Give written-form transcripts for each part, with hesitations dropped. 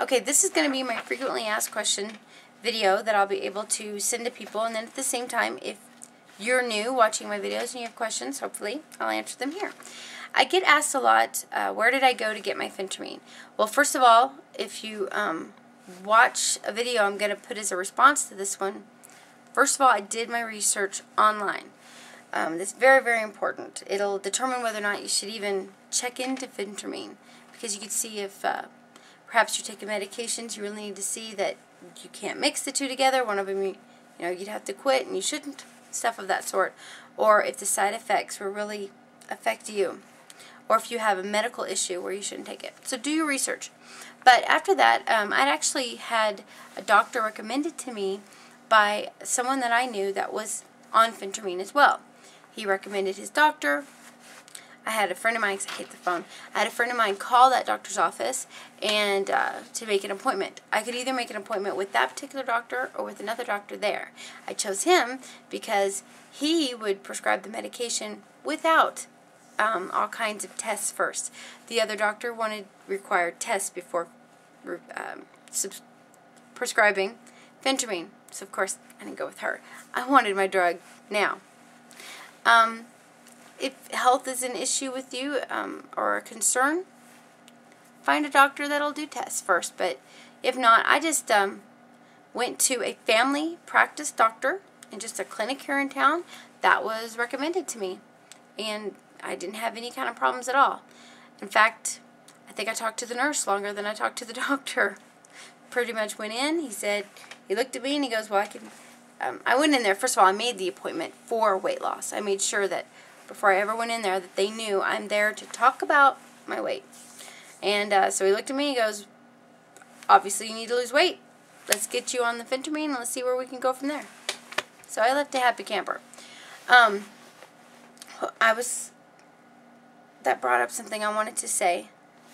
Okay, this is going to be my frequently asked question video that I'll be able to send to people, and then at the same time, if you're new watching my videos and you have questions, hopefully I'll answer them here. I get asked a lot, where did I go to get my Phentermine? Well, first of all, if you watch a video I'm going to put as a response to this one, first of all, I did my research online. That's very, very important. It'll determine whether or not you should even check into Phentermine, because you can see if perhaps you're taking medications, you really need to see that you can't mix the two together. One of them, you'd have to quit and you shouldn't, stuff of that sort. Or if the side effects will really affect you, or if you have a medical issue where you shouldn't take it. So do your research. But after that, I'd actually had a doctor recommended to me by someone that I knew that was on Phentermine as well. He recommended his doctor. I had a friend of mine, because I hate the phone, I had a friend of mine call that doctor's office and to make an appointment. I could either make an appointment with that particular doctor or with another doctor there. I chose him because he would prescribe the medication without all kinds of tests first. The other doctor required tests before prescribing Phentermine. So of course I didn't go with her. I wanted my drug now. If health is an issue with you or a concern, find a doctor that'll do tests first. But if not, I just went to a family practice doctor in just a clinic here in town that was recommended to me. And I didn't have any kind of problems at all. In fact, I think I talked to the nurse longer than I talked to the doctor. Pretty much went in, he looked at me and he goes, well, I went in there, first of all, I made the appointment for weight loss. I made sure that before I ever went in there that they knew I'm there to talk about my weight. And so he looked at me and he goes, obviously you need to lose weight. Let's get you on the Phentermine and let's see where we can go from there. So I left a happy camper. That brought up something I wanted to say,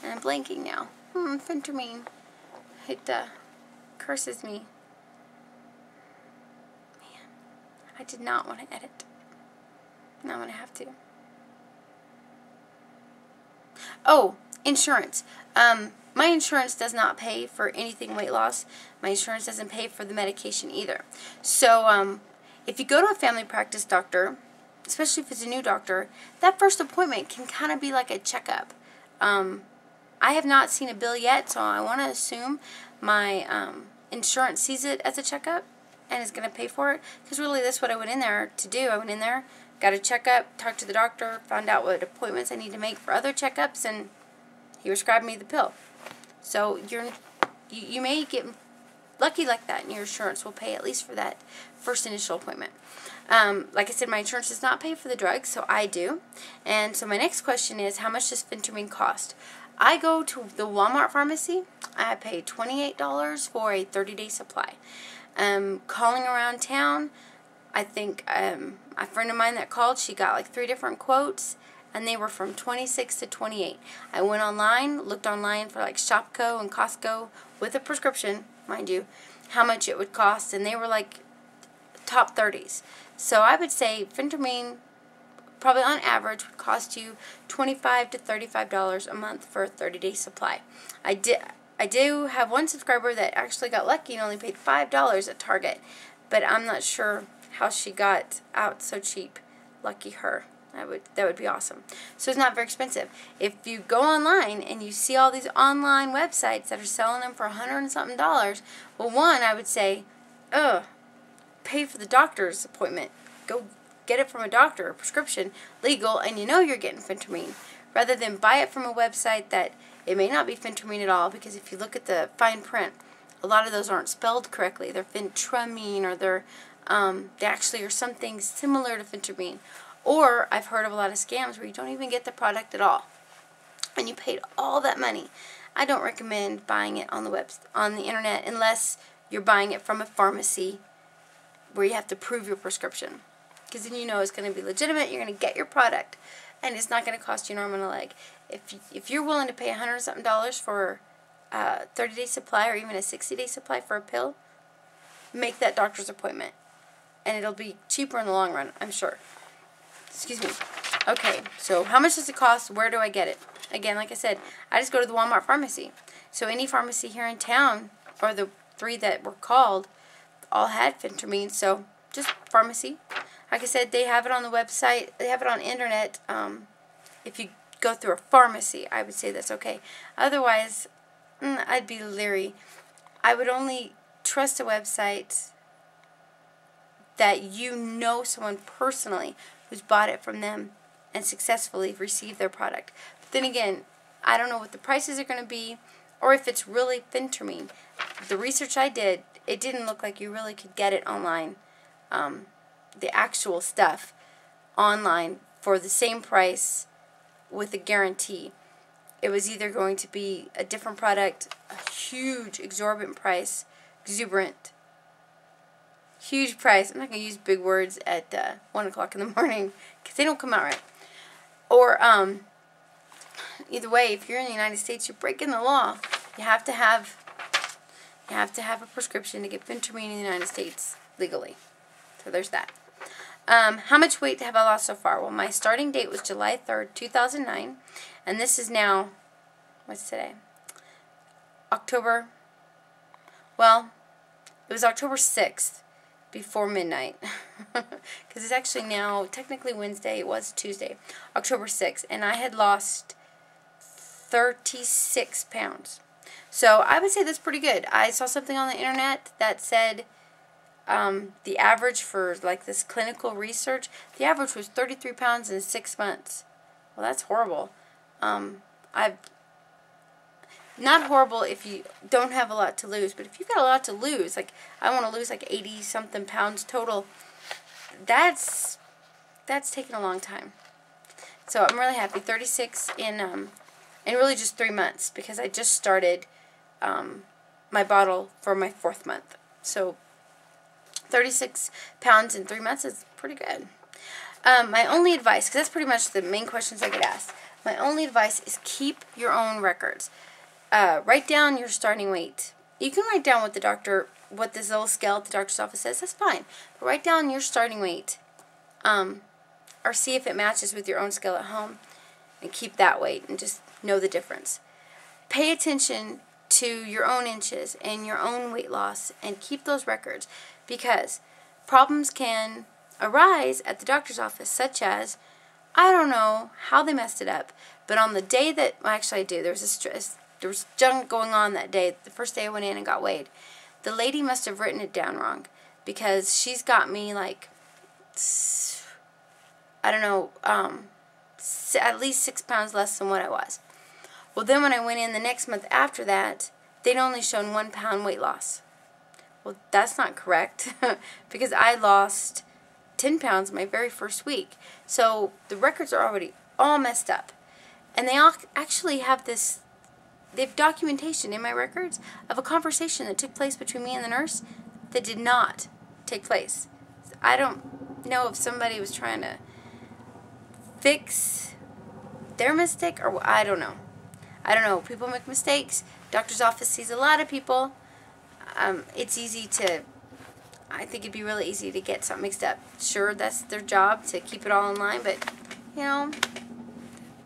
and I'm blanking now. Phentermine. It curses me. Man, I did not want to edit. Now I'm going to have to. Oh, insurance. My insurance does not pay for anything weight loss. My insurance doesn't pay for the medication either. So if you go to a family practice doctor, especially if it's a new doctor, that first appointment can kind of be like a checkup. I have not seen a bill yet, so I want to assume my insurance sees it as a checkup and is going to pay for it, because really that's what I went in there to do. I went in there, got a checkup, talked to the doctor, found out what appointments I need to make for other checkups, and he prescribed me the pill. So you may get lucky like that, and your insurance will pay at least for that first initial appointment. Like I said, my insurance does not pay for the drugs, so I do. And so my next question is, how much does Phentermine cost? I go to the Walmart pharmacy. I pay $28 for a 30-day supply. Calling around town, I think a friend of mine that called, she got like 3 different quotes, and they were from $26 to $28. I went online, looked online for like Shopko and Costco with a prescription, mind you, how much it would cost, and they were like top 30s. So I would say Phentermine probably on average would cost you $25 to $35 a month for a 30-day supply. I do have one subscriber that actually got lucky and only paid $5 at Target, but I'm not sure how she got out so cheap. Lucky her. That would be awesome. So it's not very expensive. If you go online and you see all these online websites that are selling them for $100 and something, well, one, I would say, pay for the doctor's appointment. Go get it from a doctor, a prescription, legal, and you know you're getting Phentermine, rather than buy it from a website that it may not be Phentermine at all, because if you look at the fine print, a lot of those aren't spelled correctly. They're Phentermine, or they actually are something similar to Phentermine. Or I've heard of a lot of scams where you don't even get the product at all, and you paid all that money. I don't recommend buying it on the internet unless you're buying it from a pharmacy where you have to prove your prescription, because then you know it's going to be legitimate. You're going to get your product, and it's not going to cost you an arm and a leg. If you're willing to pay $100 and something for a 30-day supply or even a 60-day supply for a pill, make that doctor's appointment, and it'll be cheaper in the long run, I'm sure. Excuse me. Okay, so how much does it cost? Where do I get it? Again, like I said, I just go to the Walmart pharmacy. So any pharmacy here in town, or the 3 that were called, all had Phentermine. So just pharmacy. Like I said, they have it on the website. They have it on internet. If you go through a pharmacy, I would say that's okay. Otherwise, I'd be leery. I would only trust a website that you know someone personally who's bought it from them and successfully received their product. But then again, I don't know what the prices are going to be, or if it's really Phentermine. The research I did, it didn't look like you really could get it online. The actual stuff online for the same price with a guarantee. It was either going to be a different product, a huge exorbitant price, exuberant, huge price. I'm not going to use big words at 1 o'clock in the morning because they don't come out right. Or either way, if you're in the United States, you're breaking the law. You have to have a prescription to get Phentermine in the United States legally. So there's that. How much weight have I lost so far? Well, my starting date was July 3rd, 2009, and this is now, what's today? October, well, it was October 6th before midnight, because it's actually now technically Wednesday. It was Tuesday, October 6th, and I had lost 36 pounds. So I would say that's pretty good. I saw something on the internet that said the average for like this clinical research, the average was 33 pounds in 6 months. Well, that's horrible. Not horrible if you don't have a lot to lose, but if you've got a lot to lose, like I want to lose like 80 something pounds total, that's taken a long time. So I'm really happy. 36 in really just 3 months, because I just started my bottle for my 4th month. So 36 pounds in 3 months is pretty good. My only advice, because that's pretty much the main questions I get asked, my only advice is keep your own records. Write down your starting weight. You can write down what this little scale at the doctor's office says. That's fine. But write down your starting weight, or see if it matches with your own scale at home, and keep that weight and just know the difference. Pay attention to your own inches and your own weight loss, and keep those records, because problems can arise at the doctor's office, such as, I don't know how they messed it up, but on the day that, well, actually I do, there was junk going on that day, the first day I went in and got weighed. The lady must have written it down wrong, because she's got me like, I don't know, at least 6 pounds less than what I was. Well, then when I went in the next month after that, they'd only shown 1 pound weight loss. Well, that's not correct, because I lost 10 pounds my very first week. So the records are already all messed up. And they all actually have this, they have documentation in my records of a conversation that took place between me and the nurse that did not take place. I don't know if somebody was trying to fix their mistake, or I don't know. I don't know. People make mistakes. Doctor's office sees a lot of people. It's easy to, I think it'd be really easy to get something mixed up. Sure, that's their job to keep it all in line, but, you know,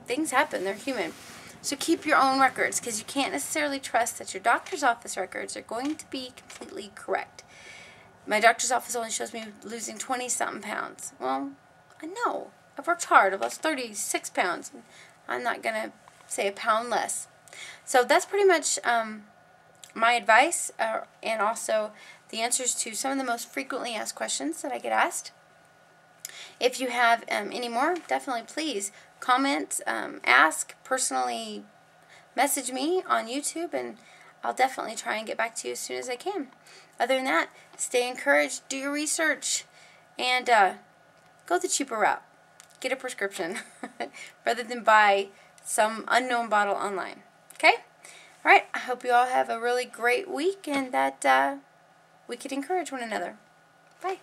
things happen. They're human. So keep your own records, because you can't necessarily trust that your doctor's office records are going to be completely correct. My doctor's office only shows me losing 20-something pounds. Well, I know. I've worked hard. I've lost 36 pounds. I'm not going to say a pound less. So that's pretty much my advice, and also the answers to some of the most frequently asked questions that I get asked. If you have any more, definitely please comment, ask, personally message me on YouTube, and I'll definitely try and get back to you as soon as I can. Other than that, stay encouraged, do your research, and go the cheaper route. Get a prescription rather than buy some unknown bottle online. Okay? Alright, I hope you all have a really great week, and that we could encourage one another. Bye.